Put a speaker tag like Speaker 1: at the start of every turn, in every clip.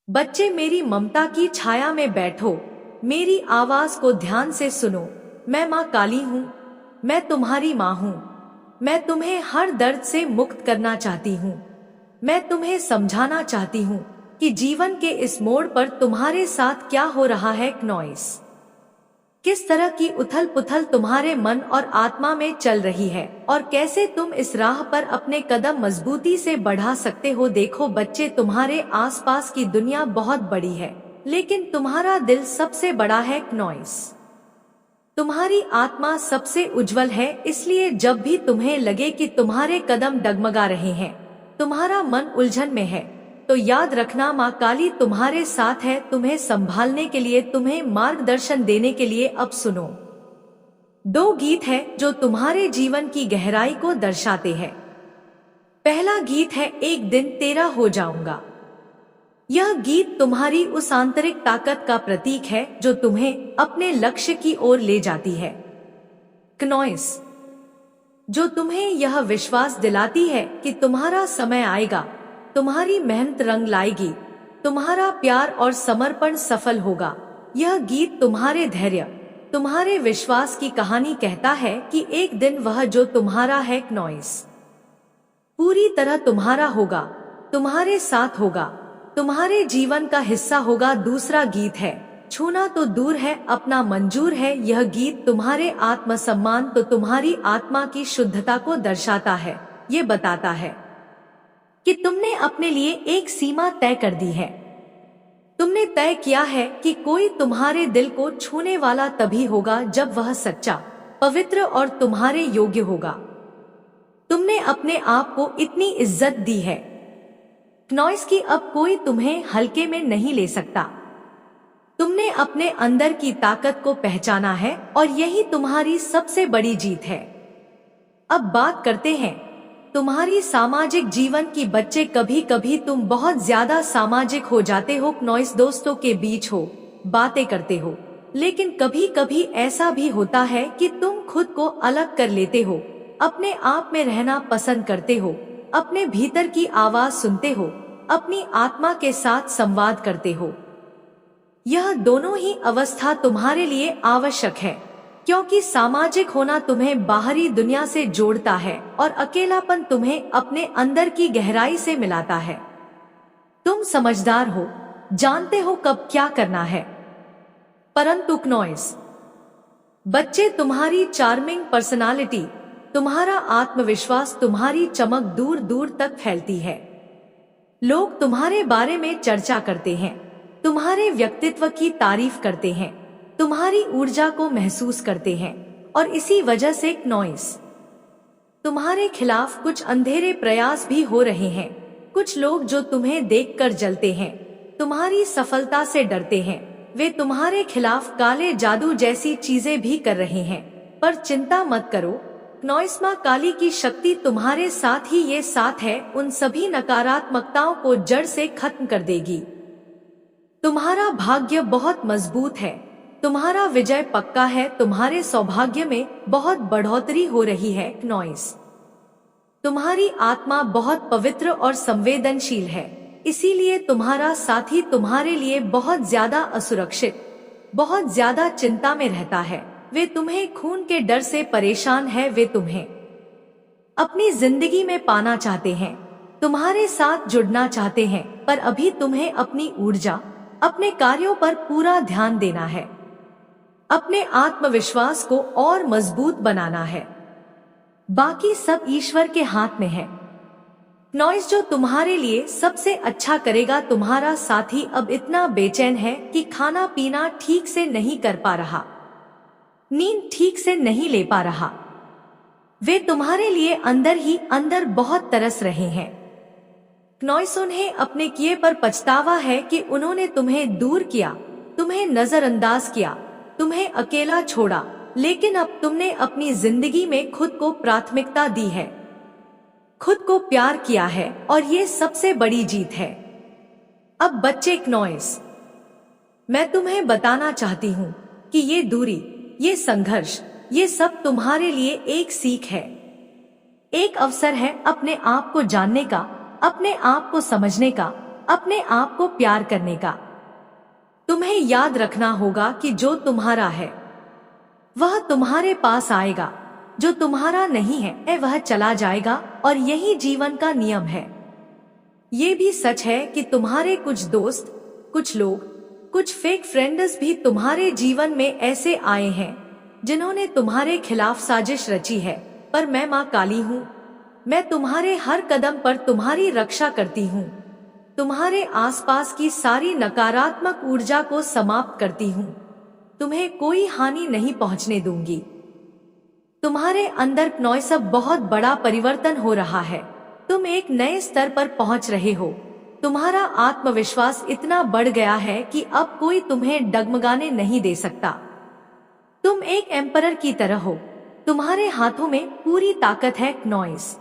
Speaker 1: बच्चे मेरी ममता की छाया में बैठो, मेरी आवाज को ध्यान से सुनो। मैं माँ काली हूँ, मैं तुम्हारी माँ हूँ। मैं तुम्हें हर दर्द से मुक्त करना चाहती हूँ। मैं तुम्हें समझाना चाहती हूँ कि जीवन के इस मोड़ पर तुम्हारे साथ क्या हो रहा है। नॉइस, किस तरह की उथल पुथल तुम्हारे मन और आत्मा में चल रही है और कैसे तुम इस राह पर अपने कदम मजबूती से बढ़ा सकते हो। देखो बच्चे, तुम्हारे आसपास की दुनिया बहुत बड़ी है, लेकिन तुम्हारा दिल सबसे बड़ा है। नॉइस, तुम्हारी आत्मा सबसे उज्जवल है। इसलिए जब भी तुम्हें लगे कि तुम्हारे कदम डगमगा रहे हैं, तुम्हारा मन उलझन में है, तो याद रखना माँ काली तुम्हारे साथ है, तुम्हें संभालने के लिए, तुम्हें मार्गदर्शन देने के लिए। अब सुनो, दो गीत है जो तुम्हारे जीवन की गहराई को दर्शाते हैं। पहला गीत है एक दिन तेरा हो जाऊंगा। यह गीत तुम्हारी उस आंतरिक ताकत का प्रतीक है जो तुम्हें अपने लक्ष्य की ओर ले जाती है। क्नॉइस, जो तुम्हें यह विश्वास दिलाती है कि तुम्हारा समय आएगा, तुम्हारी मेहनत रंग लाएगी, तुम्हारा प्यार और समर्पण सफल होगा। यह गीत तुम्हारे धैर्य, तुम्हारे विश्वास की कहानी कहता है कि एक दिन वह जो तुम्हारा है, क्नॉइस, पूरी तरह तुम्हारा होगा, तुम्हारे साथ होगा, तुम्हारे जीवन का हिस्सा होगा। दूसरा गीत है छूना तो दूर है, अपना मंजूर है। यह गीत तुम्हारे आत्मसम्मान, तो तुम्हारी आत्मा की शुद्धता को दर्शाता है। ये बताता है कि तुमने अपने लिए एक सीमा तय कर दी है। तुमने तय किया है कि कोई तुम्हारे दिल को छूने वाला तभी होगा जब वह सच्चा, पवित्र और तुम्हारे योग्य होगा। तुमने अपने आप को इतनी इज्जत दी है नॉइस की अब कोई तुम्हें हल्के में नहीं ले सकता। तुमने अपने अंदर की ताकत को पहचाना है और यही तुम्हारी सबसे बड़ी जीत है। अब बात करते हैं तुम्हारी सामाजिक जीवन की। बच्चे, कभी कभी तुम बहुत ज्यादा सामाजिक हो जाते हो। नॉइस, दोस्तों के बीच हो, बातें करते हो, लेकिन कभी कभी ऐसा भी होता है कि तुम खुद को अलग कर लेते हो, अपने आप में रहना पसंद करते हो, अपने भीतर की आवाज सुनते हो, अपनी आत्मा के साथ संवाद करते हो। यह दोनों ही अवस्था तुम्हारे लिए आवश्यक है, क्योंकि सामाजिक होना तुम्हें बाहरी दुनिया से जोड़ता है और अकेलापन तुम्हें अपने अंदर की गहराई से मिलाता है। तुम समझदार हो, जानते हो कब क्या करना है। परंतु नॉइस, बच्चे, तुम्हारी चार्मिंग पर्सनालिटी, तुम्हारा आत्मविश्वास, तुम्हारी चमक दूर दूर तक फैलती है। लोग तुम्हारे बारे में चर्चा करते हैं, तुम्हारे व्यक्तित्व की तारीफ करते हैं, तुम्हारी ऊर्जा को महसूस करते हैं, और इसी वजह से नॉइस, तुम्हारे खिलाफ कुछ अंधेरे प्रयास भी हो रहे हैं। कुछ लोग जो तुम्हें देखकर जलते हैं, तुम्हारी सफलता से डरते हैं, वे तुम्हारे खिलाफ काले जादू जैसी चीजें भी कर रहे हैं। पर चिंता मत करो, नॉइस, माँ काली की शक्ति तुम्हारे साथ ही ये साथ है, उन सभी नकारात्मकताओं को जड़ से खत्म कर देगी। तुम्हारा भाग्य बहुत मजबूत है, तुम्हारा विजय पक्का है, तुम्हारे सौभाग्य में बहुत बढ़ोतरी हो रही है। नॉइस, तुम्हारी आत्मा बहुत पवित्र और संवेदनशील है, इसीलिए तुम्हारा साथी तुम्हारे लिए बहुत ज्यादा असुरक्षित, बहुत ज्यादा चिंता में रहता है। वे तुम्हें खून के डर से परेशान है, वे तुम्हें अपनी जिंदगी में पाना चाहते हैं, तुम्हारे साथ जुड़ना चाहते हैं, पर अभी तुम्हें अपनी ऊर्जा, अपने कार्यों पर पूरा ध्यान देना है, अपने आत्मविश्वास को और मजबूत बनाना है। बाकी सब ईश्वर के हाथ में है। नॉइस, जो तुम्हारे लिए सबसे अच्छा करेगा। तुम्हारा साथी अब इतना बेचैन है कि खाना पीना ठीक से नहीं कर पा रहा, नींद ठीक से नहीं ले पा रहा। वे तुम्हारे लिए अंदर ही अंदर बहुत तरस रहे हैं। नॉइस, उन्हें अपने किए पर पछतावा है कि उन्होंने तुम्हें दूर किया, तुम्हें नजरअंदाज किया, तुम्हें अकेला छोड़ा, लेकिन अब तुमने अपनी जिंदगी में खुद को प्राथमिकता दी है, खुद को प्यार किया है, और ये सबसे बड़ी जीत है। अब बच्चे, नॉइस, मैं तुम्हें बताना चाहती हूँ कि ये दूरी, ये संघर्ष, ये सब तुम्हारे लिए एक सीख है, एक अवसर है अपने आप को जानने का, अपने आप को समझने का, अपने आप को प्यार करने का। तुम्हें याद रखना होगा कि जो तुम्हारा है वह तुम्हारे पास आएगा, जो तुम्हारा नहीं है वह चला जाएगा, और यही जीवन का नियम है। ये भी सच है कि तुम्हारे कुछ दोस्त, कुछ लोग, कुछ फेक फ्रेंड्स भी तुम्हारे जीवन में ऐसे आए हैं जिन्होंने तुम्हारे खिलाफ साजिश रची है, पर मैं माँ काली हूँ। मैं तुम्हारे हर कदम पर तुम्हारी रक्षा करती हूँ। तुम्हारे आसपास की सारी नकारात्मक ऊर्जा को समाप्त करती हूँ। तुम्हें कोई हानि नहीं पहुँचने दूंगी। तुम्हारे अंदर नॉइसब बहुत बड़ा परिवर्तन हो रहा है। तुम एक नए स्तर पर पहुंच रहे हो। तुम्हारा आत्मविश्वास इतना बढ़ गया है कि अब कोई तुम्हें डगमगाने नहीं दे सकता। तुम एक एम्परर की तरह हो। तुम्हारे हाथों में पूरी ताकत है नॉइस,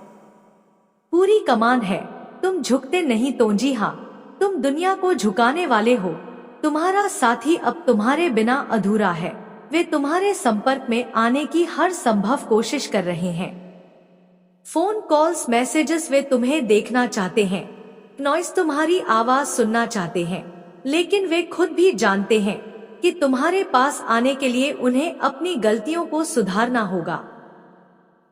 Speaker 1: पूरी कमान है। तुम झुकते नहीं तो जी हाँ, तुम दुनिया को झुकाने वाले हो। तुम्हारा साथी अब तुम्हारे बिना अधूरा है। वे तुम्हारे संपर्क में आने की हर संभव कोशिश कर रहे हैं। फोन कॉल्स, मैसेजेस, वे तुम्हें देखना चाहते हैं। नॉइस तुम्हारी आवाज सुनना चाहते हैं, लेकिन वे खुद भी जानते हैं कि तुम्हारे पास आने के लिए उन्हें अपनी गलतियों को सुधारना होगा।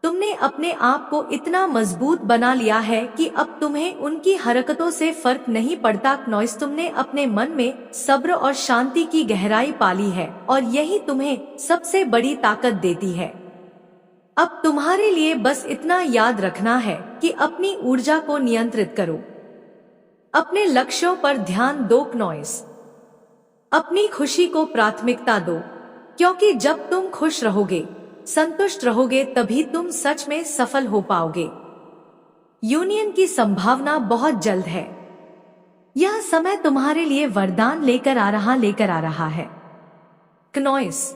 Speaker 1: तुमने अपने आप को इतना मजबूत बना लिया है कि अब तुम्हें उनकी हरकतों से फर्क नहीं पड़ता। नॉइस, तुमने अपने मन में सब्र और शांति की गहराई पाली है, और यही तुम्हें सबसे बड़ी ताकत देती है। अब तुम्हारे लिए बस इतना याद रखना है कि अपनी ऊर्जा को नियंत्रित करो। अपने लक्ष्यों पर ध्यान दो नॉइस। अपनी खुशी को प्राथमिकता दो, क्योंकि जब तुम खुश रहोगे, संतुष्ट रहोगे, तभी तुम सच में सफल हो पाओगे। यूनियन की संभावना बहुत जल्द है। यह समय तुम्हारे लिए वरदान लेकर आ रहा है। नॉइस,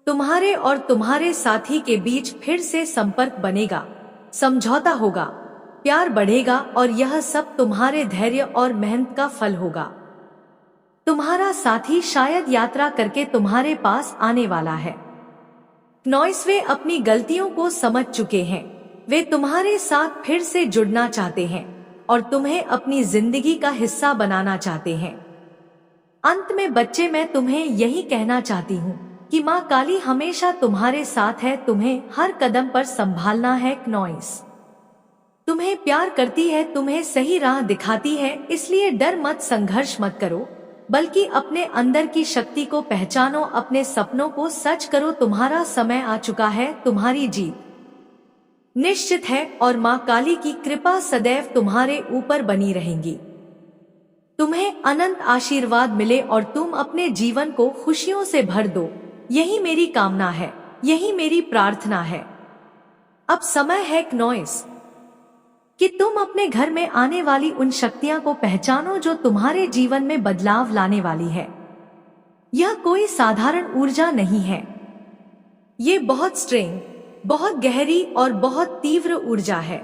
Speaker 1: तुम्हारे और तुम्हारे साथी के बीच फिर से संपर्क बनेगा, समझौता होगा, प्यार बढ़ेगा, और यह सब तुम्हारे धैर्य और मेहनत का फल होगा। तुम्हारा साथी शायद यात्रा करके तुम्हारे पास आने वाला है। नॉइस, वे अपनी गलतियों को समझ चुके हैं। वे तुम्हारे साथ फिर से जुड़ना चाहते हैं और तुम्हें अपनी जिंदगी का हिस्सा बनाना चाहते हैं। अंत में बच्चे, मैं तुम्हें यही कहना चाहती हूँ कि माँ काली हमेशा तुम्हारे साथ है। तुम्हें हर कदम पर संभालना है। नॉइस तुम्हें प्यार करती है, तुम्हें सही राह दिखाती है, इसलिए डर मत, संघर्ष मत करो, बल्कि अपने अंदर की शक्ति को पहचानो, अपने सपनों को सच करो। तुम्हारा समय आ चुका है, तुम्हारी जीत निश्चित है, और माँ काली की कृपा सदैव तुम्हारे ऊपर बनी रहेगी। तुम्हें अनंत आशीर्वाद मिले और तुम अपने जीवन को खुशियों से भर दो। यही मेरी कामना है, यही मेरी प्रार्थना है। अब समय है नॉइस कि तुम अपने घर में आने वाली उन शक्तियां को पहचानो जो तुम्हारे जीवन में बदलाव लाने वाली है। यह कोई साधारण ऊर्जा नहीं है। ये बहुत स्ट्रेंग, बहुत गहरी और बहुत तीव्र ऊर्जा है।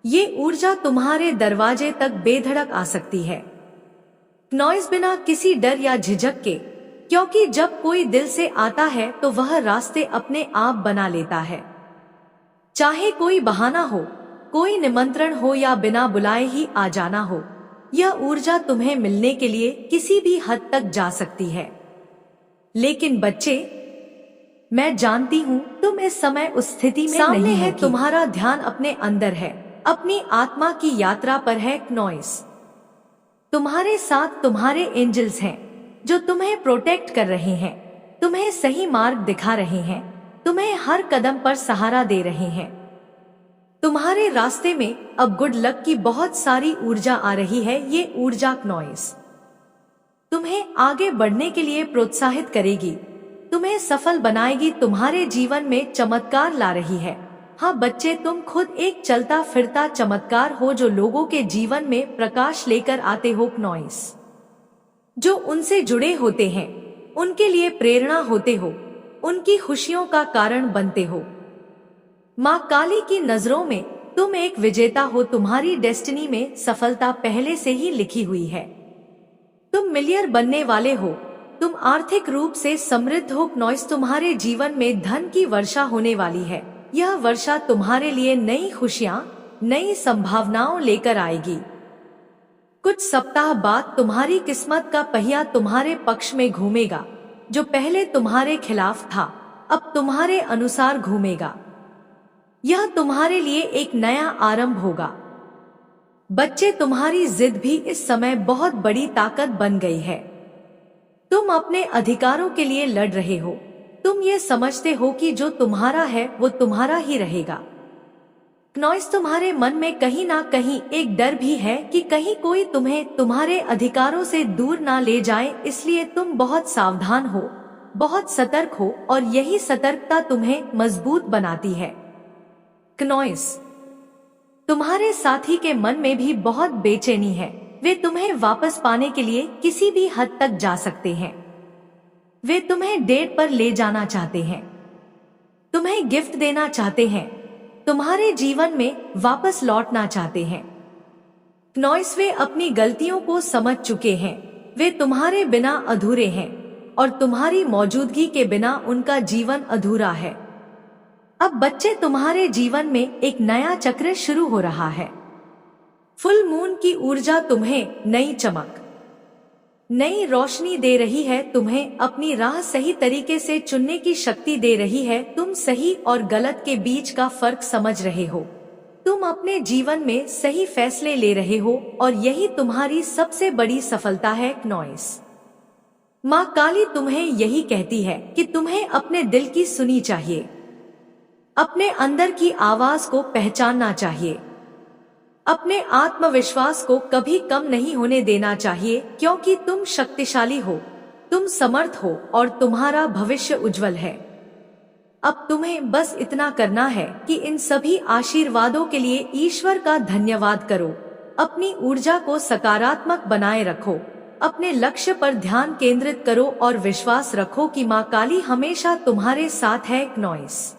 Speaker 1: ये ऊर्जा तुम्हारे दरवाजे तक बेधड़क आ सकती है। नॉइस, बिना किसी डर या झिझक के, क्योंकि जब कोई दिल से आता है तो वह रास्ते अपने आप बना लेता है। चाहे कोई बहाना हो, कोई निमंत्रण हो, या बिना बुलाए ही आ जाना हो, यह ऊर्जा तुम्हें मिलने के लिए किसी भी हद तक जा सकती है। लेकिन बच्चे, मैं जानती हूँ तुम इस समय उस स्थिति में नहीं है। तुम्हारा ध्यान अपने अंदर है, अपनी आत्मा की यात्रा पर है। नॉइस, तुम्हारे साथ तुम्हारे एंजल्स हैं जो तुम्हें प्रोटेक्ट कर रहे हैं, तुम्हें सही मार्ग दिखा रहे हैं, तुम्हें हर कदम पर सहारा दे रहे हैं। तुम्हारे रास्ते में अब गुड लक की बहुत सारी ऊर्जा आ रही है। ये ऊर्जा नॉइस तुम्हें आगे बढ़ने के लिए प्रोत्साहित करेगी, तुम्हें सफल बनाएगी, तुम्हारे जीवन में चमत्कार ला रही है। हाँ बच्चे, तुम खुद एक चलता फिरता चमत्कार हो जो लोगों के जीवन में प्रकाश लेकर आते हो। नॉइस, जो उनसे जुड़े होते हैं उनके लिए प्रेरणा होते हो, उनकी खुशियों का कारण बनते हो। माँ काली की नजरों में तुम एक विजेता हो। तुम्हारी डेस्टिनी में सफलता पहले से ही लिखी हुई है। तुम मिलियनेयर बनने वाले हो। तुम आर्थिक रूप से समृद्ध हो। नॉइस, तुम्हारे जीवन में धन की वर्षा होने वाली है। यह वर्षा तुम्हारे लिए नई खुशियाँ, नई संभावनाओं लेकर आएगी। कुछ सप्ताह बाद तुम्हारी किस्मत का पहिया तुम्हारे पक्ष में घूमेगा। जो पहले तुम्हारे खिलाफ था, अब तुम्हारे अनुसार घूमेगा। यह तुम्हारे लिए एक नया आरंभ होगा। बच्चे, तुम्हारी जिद भी इस समय बहुत बड़ी ताकत बन गई है। तुम अपने अधिकारों के लिए लड़ रहे हो। तुम ये समझते हो कि जो तुम्हारा है वो तुम्हारा ही रहेगा। नॉइस, तुम्हारे मन में कहीं ना कहीं एक डर भी है कि कहीं कोई तुम्हें तुम्हारे अधिकारों से दूर ना ले जाए, इसलिए तुम बहुत सावधान हो, बहुत सतर्क हो और यही सतर्कता तुम्हें मजबूत बनाती है। नॉइस, तुम्हारे साथी के मन में भी बहुत बेचैनी है। वे तुम्हें वापस पाने के लिए किसी भी हद तक जा सकते हैं। वे तुम्हें डेट पर ले जाना चाहते हैं, तुम्हें गिफ्ट देना चाहते हैं, तुम्हारे जीवन में वापस लौटना चाहते हैं। नॉइस, वे अपनी गलतियों को समझ चुके हैं। वे तुम्हारे बिना अधूरे हैं और तुम्हारी मौजूदगी के बिना उनका जीवन अधूरा है। अब बच्चे, तुम्हारे जीवन में एक नया चक्र शुरू हो रहा है। फुल मून की ऊर्जा तुम्हें नई चमक, नई रोशनी दे रही है, तुम्हें अपनी राह सही तरीके से चुनने की शक्ति दे रही है। तुम सही और गलत के बीच का फर्क समझ रहे हो। तुम अपने जीवन में सही फैसले ले रहे हो और यही तुम्हारी सबसे बड़ी सफलता है। नॉइस, माँ काली तुम्हें यही कहती है कि तुम्हें अपने दिल की सुनी चाहिए, अपने अंदर की आवाज को पहचानना चाहिए, अपने आत्मविश्वास को कभी कम नहीं होने देना चाहिए, क्योंकि तुम शक्तिशाली हो, तुम समर्थ हो और तुम्हारा भविष्य उज्जवल है। अब तुम्हें बस इतना करना है कि इन सभी आशीर्वादों के लिए ईश्वर का धन्यवाद करो। अपनी ऊर्जा को सकारात्मक बनाए रखो, अपने लक्ष्य पर ध्यान केंद्रित करो और विश्वास रखो कि माँ काली हमेशा तुम्हारे साथ है। नॉइस,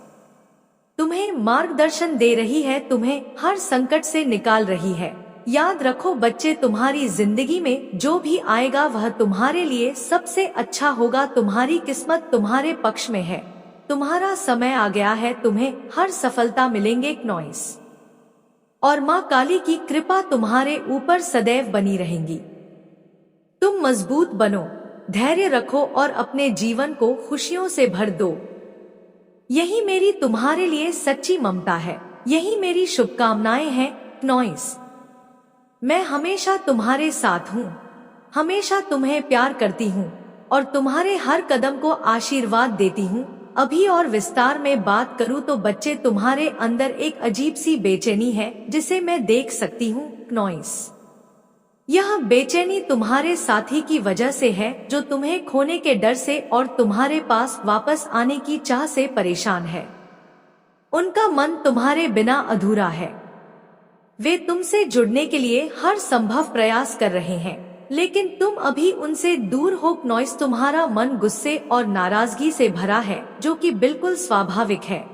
Speaker 1: तुम्हें मार्गदर्शन दे रही है, तुम्हें हर संकट से निकाल रही है। याद रखो बच्चे, तुम्हारी जिंदगी में जो भी आएगा वह तुम्हारे लिए सबसे अच्छा होगा। तुम्हारी किस्मत तुम्हारे पक्ष में है, तुम्हारा समय आ गया है, तुम्हें हर सफलता मिलेंगे। नॉइस, और माँ काली की कृपा तुम्हारे ऊपर सदैव बनी रहेंगी। तुम मजबूत बनो, धैर्य रखो और अपने जीवन को खुशियों से भर दो। यही मेरी तुम्हारे लिए सच्ची ममता है, यही मेरी शुभकामनाएं हैं। नॉइस, मैं हमेशा तुम्हारे साथ हूँ, हमेशा तुम्हें प्यार करती हूँ और तुम्हारे हर कदम को आशीर्वाद देती हूँ। अभी और विस्तार में बात करूँ तो बच्चे, तुम्हारे अंदर एक अजीब सी बेचैनी है जिसे मैं देख सकती हूँ। नॉइस, यह बेचैनी तुम्हारे साथी की वजह से है, जो तुम्हें खोने के डर से और तुम्हारे पास वापस आने की चाह से परेशान है। उनका मन तुम्हारे बिना अधूरा है। वे तुमसे जुड़ने के लिए हर संभव प्रयास कर रहे हैं, लेकिन तुम अभी उनसे दूर हो। नॉइस, तुम्हारा मन गुस्से और नाराजगी से भरा है, जो कि बिल्कुल स्वाभाविक है,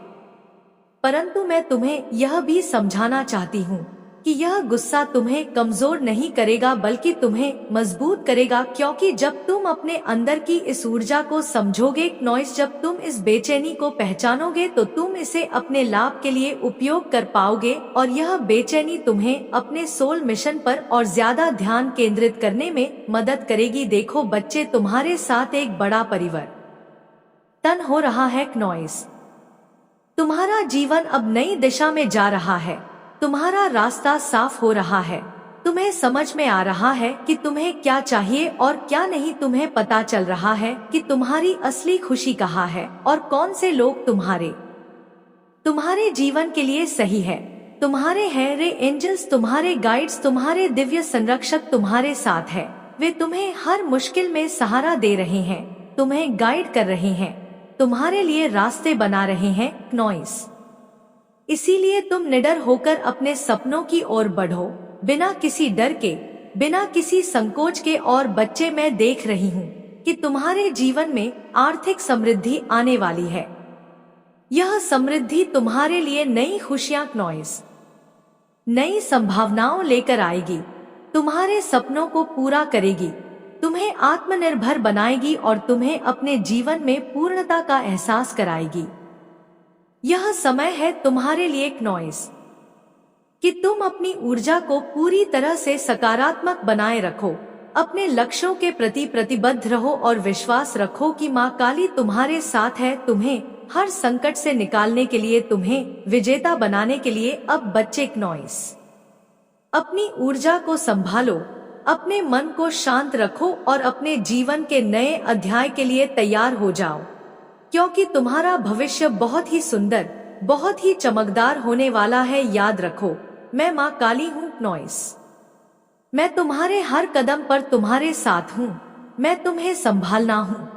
Speaker 1: परंतु मैं तुम्हें यह भी समझाना चाहती हूँ कि यह गुस्सा तुम्हें कमजोर नहीं करेगा बल्कि तुम्हें मजबूत करेगा, क्योंकि जब तुम अपने अंदर की इस ऊर्जा को समझोगे। नॉइस, जब तुम इस बेचैनी को पहचानोगे तो तुम इसे अपने लाभ के लिए उपयोग कर पाओगे और यह बेचैनी तुम्हें अपने सोल मिशन पर और ज्यादा ध्यान केंद्रित करने में मदद करेगी। देखो बच्चे, तुम्हारे साथ एक बड़ा परिवर्तन हो रहा है। नॉइस, तुम्हारा जीवन अब नई दिशा में जा रहा है, तुम्हारा रास्ता साफ हो रहा है, तुम्हें समझ में आ रहा है कि तुम्हें क्या चाहिए और क्या नहीं। तुम्हें पता चल रहा है कि तुम्हारी असली खुशी कहाँ है और कौन से लोग तुम्हारे जीवन के लिए सही है। तुम्हारे हेरे एंजल्स, तुम्हारे गाइड्स, तुम्हारे दिव्य संरक्षक तुम्हारे साथ है। वे तुम्हें हर मुश्किल में सहारा दे रहे हैं, तुम्हें गाइड कर रहे हैं, तुम्हारे लिए रास्ते बना रहे हैं। नॉइस, इसीलिए तुम निडर होकर अपने सपनों की ओर बढ़ो, बिना किसी डर के, बिना किसी संकोच के। और बच्चे, मैं देख रही हूँ कि तुम्हारे जीवन में आर्थिक समृद्धि आने वाली है। यह समृद्धि तुम्हारे लिए नई खुशियां, नॉइस, नई संभावनाओं लेकर आएगी, तुम्हारे सपनों को पूरा करेगी, तुम्हें आत्मनिर्भर बनाएगी और तुम्हें अपने जीवन में पूर्णता का एहसास कराएगी। यह समय है तुम्हारे लिए। नॉइस, कि तुम अपनी ऊर्जा को पूरी तरह से सकारात्मक बनाए रखो, अपने लक्ष्यों के प्रति प्रतिबद्ध रहो और विश्वास रखो कि माँ काली तुम्हारे साथ है। तुम्हें हर संकट से निकालने के लिए, तुम्हें विजेता बनाने के लिए। अब बच्चे नॉइस, अपनी ऊर्जा को संभालो, अपने मन को शांत रखो और अपने जीवन के नए अध्याय के लिए तैयार हो जाओ, क्योंकि तुम्हारा भविष्य बहुत ही सुंदर, बहुत ही चमकदार होने वाला है। याद रखो, मैं माँ काली हूँ नॉइस। मैं तुम्हारे हर कदम पर तुम्हारे साथ हूँ। मैं तुम्हें संभालना हूँ,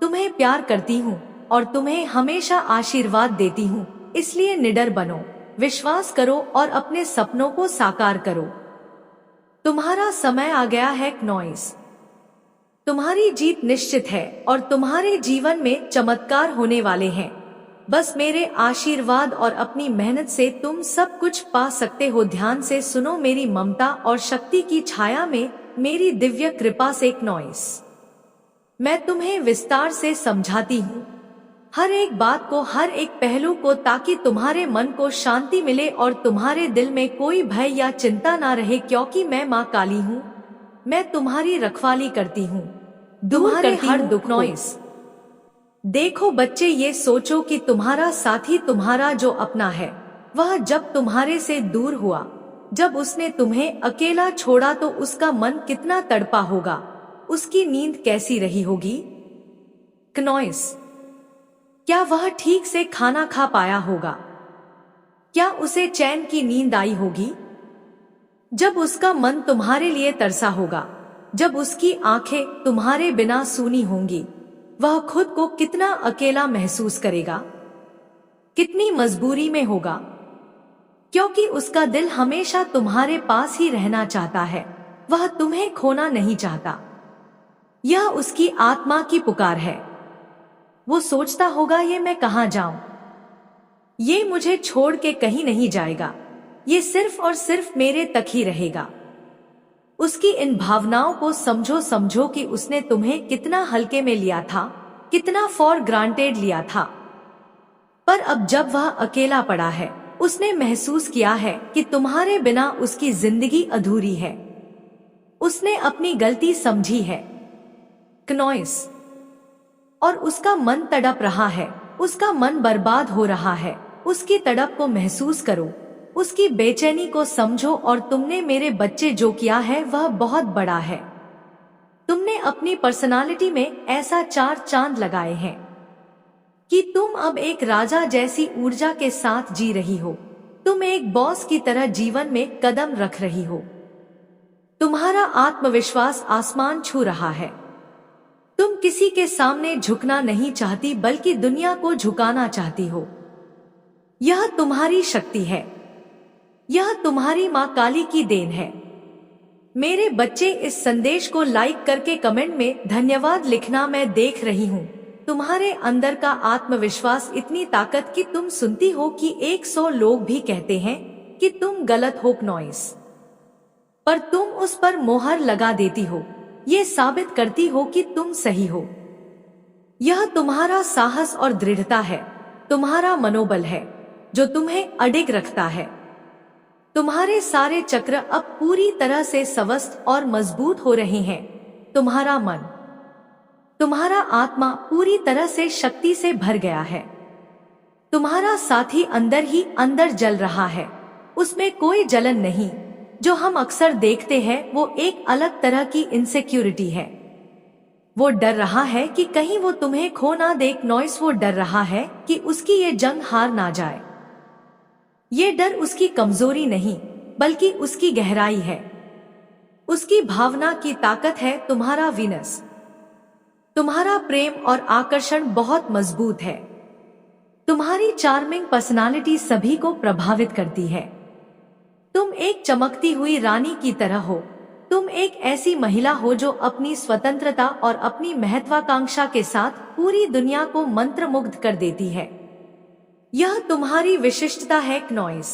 Speaker 1: तुम्हें प्यार करती हूँ और तुम्हें हमेशा आशीर्वाद देती हूँ। इसलिए निडर बनो, विश्वास करो और अपने सपनों को साकार करो। तुम्हारा समय आ गया है नॉइस। तुम्हारी जीत निश्चित है और तुम्हारे जीवन में चमत्कार होने वाले हैं। बस मेरे आशीर्वाद और अपनी मेहनत से तुम सब कुछ पा सकते हो। ध्यान से सुनो, मेरी ममता और शक्ति की छाया में, मेरी दिव्य कृपा से नॉइस, मैं तुम्हें विस्तार से समझाती हूँ, हर एक बात को, हर एक पहलू को, ताकि तुम्हारे मन को शांति मिले और तुम्हारे दिल में कोई भय या चिंता ना रहे। क्योंकि मैं माँ काली हूँ, मैं तुम्हारी रखवाली करती हूँ, तुम्हारे हर दुख नॉइस। देखो बच्चे, ये सोचो कि तुम्हारा साथी, तुम्हारा जो अपना है, वह जब तुम्हारे से दूर हुआ, जब उसने तुम्हें अकेला छोड़ा, तो उसका मन कितना तड़पा होगा, उसकी नींद कैसी रही होगी नॉइस। क्या वह ठीक से खाना खा पाया होगा? क्या उसे चैन की नींद आई होगी? जब उसका मन तुम्हारे लिए तरसा होगा, जब उसकी आंखें तुम्हारे बिना सूनी होंगी, वह खुद को कितना अकेला महसूस करेगा, कितनी मजबूरी में होगा, क्योंकि उसका दिल हमेशा तुम्हारे पास ही रहना चाहता है, वह तुम्हें खोना नहीं चाहता। यह उसकी आत्मा की पुकार है। वो सोचता होगा, ये मैं कहाँ जाऊं, ये मुझे छोड़ के कहीं नहीं जाएगा, ये सिर्फ और सिर्फ मेरे तक ही रहेगा। उसकी इन भावनाओं को समझो, समझो कि उसने तुम्हें कितना हल्के में लिया था, कितना फॉर ग्रांटेड लिया था। पर अब जब वह अकेला पड़ा है, उसने महसूस किया है कि तुम्हारे बिना उसकी जिंदगी अधूरी है। उसने अपनी गलती समझी है नॉइस, और उसका मन तड़प रहा है, उसका मन बर्बाद हो रहा है। उसकी तड़प को महसूस करो, उसकी बेचैनी को समझो। और तुमने मेरे बच्चे जो किया है वह बहुत बड़ा है। तुमने अपनी पर्सनालिटी में ऐसा 4 चांद लगाए हैं कि तुम अब एक राजा जैसी ऊर्जा के साथ जी रही हो। तुम एक बॉस की तरह जीवन में कदम रख रही हो। तुम्हारा आत्मविश्वास आसमान छू रहा है। तुम किसी के सामने झुकना नहीं चाहती, बल्कि दुनिया को झुकाना चाहती हो। यह तुम्हारी शक्ति है, यह तुम्हारी माँ काली की देन है। मेरे बच्चे, इस संदेश को लाइक करके कमेंट में धन्यवाद लिखना। मैं देख रही हूँ तुम्हारे अंदर का आत्मविश्वास, इतनी ताकत कि तुम सुनती हो कि 100 लोग भी कहते हैं कि तुम गलत हो नॉइस, पर तुम उस पर मोहर लगा देती हो। ये साबित करती हो कि तुम सही हो। यह तुम्हारा साहस और दृढ़ता है, तुम्हारा मनोबल है जो तुम्हें अडिग रखता है। तुम्हारे सारे चक्र अब पूरी तरह से स्वस्थ और मजबूत हो रहे हैं। तुम्हारा मन, तुम्हारा आत्मा पूरी तरह से शक्ति से भर गया है। तुम्हारा साथी अंदर ही अंदर जल रहा है, उसमें कोई जलन नहीं। जो हम अक्सर देखते हैं वो एक अलग तरह की इनसिक्योरिटी है। वो डर रहा है कि कहीं वो तुम्हें खो ना दे नॉइस। वो डर रहा है कि उसकी ये जंग हार ना जाए। ये डर उसकी कमजोरी नहीं, बल्कि उसकी गहराई है, उसकी भावना की ताकत है। तुम्हारा वीनस, तुम्हारा प्रेम और आकर्षण बहुत मजबूत है। तुम्हारी चार्मिंग पर्सनालिटी सभी को प्रभावित करती है। तुम एक चमकती हुई रानी की तरह हो। तुम एक ऐसी महिला हो जो अपनी स्वतंत्रता और अपनी महत्वाकांक्षा के साथ पूरी दुनिया को मंत्रमुग्ध कर देती है। यह तुम्हारी विशिष्टता है नॉइस,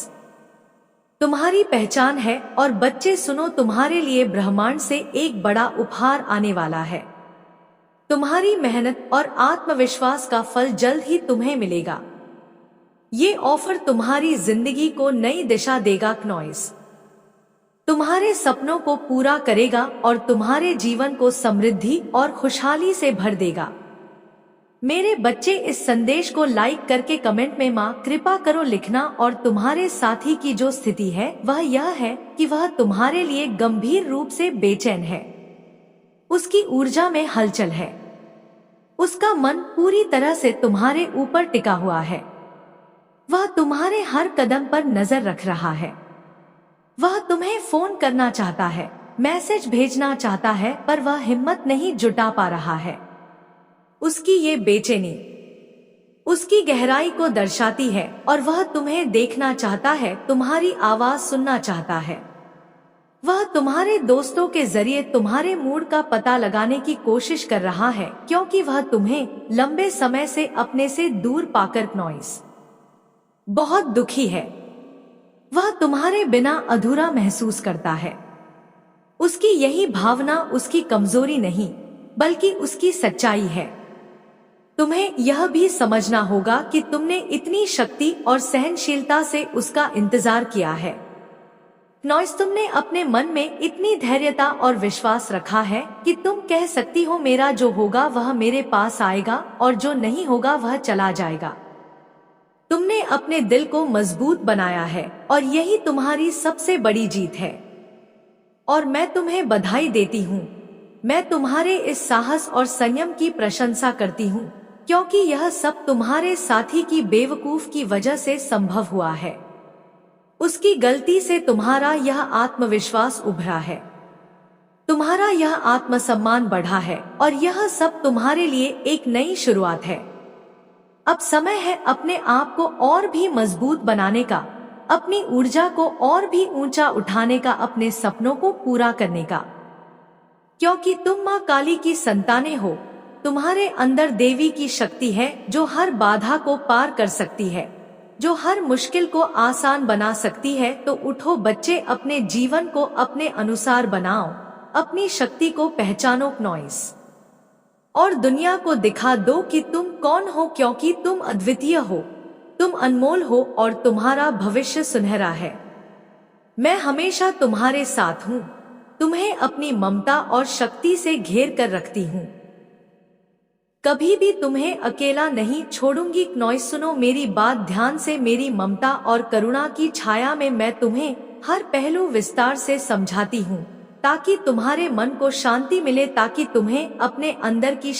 Speaker 1: तुम्हारी पहचान है। और बच्चे सुनो, तुम्हारे लिए ब्रह्मांड से एक बड़ा उपहार आने वाला है। तुम्हारी मेहनत और आत्मविश्वास का फल जल्द ही तुम्हें मिलेगा। ये ऑफर तुम्हारी जिंदगी को नई दिशा देगा नॉइस, तुम्हारे सपनों को पूरा करेगा और तुम्हारे जीवन को समृद्धि और खुशहाली से भर देगा। मेरे बच्चे, इस संदेश को लाइक करके कमेंट में माँ कृपा करो लिखना। और तुम्हारे साथी की जो स्थिति है वह यह है कि वह तुम्हारे लिए गंभीर रूप से बेचैन है, उसकी ऊर्जा में हलचल है, उसका मन पूरी तरह से तुम्हारे ऊपर टिका हुआ है, वह तुम्हारे हर कदम पर नजर रख रहा है, वह तुम्हें फोन करना चाहता है, मैसेज भेजना चाहता है, पर वह हिम्मत नहीं जुटा पा रहा है। उसकी ये बेचैनी उसकी गहराई को दर्शाती है और वह तुम्हें देखना चाहता है, तुम्हारी आवाज सुनना चाहता है। वह तुम्हारे दोस्तों के जरिए तुम्हारे मूड का पता लगाने की कोशिश कर रहा है, क्योंकि वह तुम्हें लंबे समय से अपने से दूर पाकर नॉइस बहुत दुखी है। वह तुम्हारे बिना अधूरा महसूस करता है। उसकी यही भावना उसकी कमजोरी नहीं बल्कि उसकी सच्चाई है। तुम्हें यह भी समझना होगा कि तुमने इतनी शक्ति और सहनशीलता से उसका इंतजार किया है नॉइस, तुमने अपने मन में इतनी धैर्यता और विश्वास रखा है कि तुम कह सकती हो मेरा जो होगा वह मेरे पास आएगा और जो नहीं होगा वह चला जाएगा। तुमने अपने दिल को मजबूत बनाया है और यही तुम्हारी सबसे बड़ी जीत है। और मैं तुम्हें बधाई देती हूँ। मैं तुम्हारे इस साहस और संयम की प्रशंसा करती हूँ, क्योंकि यह सब तुम्हारे साथी की बेवकूफ की वजह से संभव हुआ है। उसकी गलती से तुम्हारा यह आत्मविश्वास उभरा है, तुम्हारा यह आत्मसम्मान बढ़ा है और यह सब तुम्हारे लिए एक नई शुरुआत है। अब समय है अपने आप को और भी मजबूत बनाने का, अपनी ऊर्जा को और भी ऊंचा उठाने का, अपने सपनों को पूरा करने का, क्योंकि तुम माँ काली की संतानें हो। तुम्हारे अंदर देवी की शक्ति है जो हर बाधा को पार कर सकती है, जो हर मुश्किल को आसान बना सकती है। तो उठो बच्चे, अपने जीवन को अपने अनुसार बनाओ, अपनी शक्ति को पहचानो नॉइस, और दुनिया को दिखा दो कि तुम कौन हो, क्योंकि तुम अद्वितीय हो, तुम अनमोल हो और तुम्हारा भविष्य सुनहरा है। मैं हमेशा तुम्हारे साथ हूँ, तुम्हें अपनी ममता और शक्ति से घेर कर रखती हूँ, कभी भी तुम्हें अकेला नहीं छोड़ूंगी नॉइस। सुनो मेरी बात ध्यान से, मेरी ममता और करुणा की छाया में मैं तुम्हें हर पहलू विस्तार से समझाती हूँ, ताकि तुम्हारे मन को शांति मिले, ताकि तुम्हें अपने अंदर की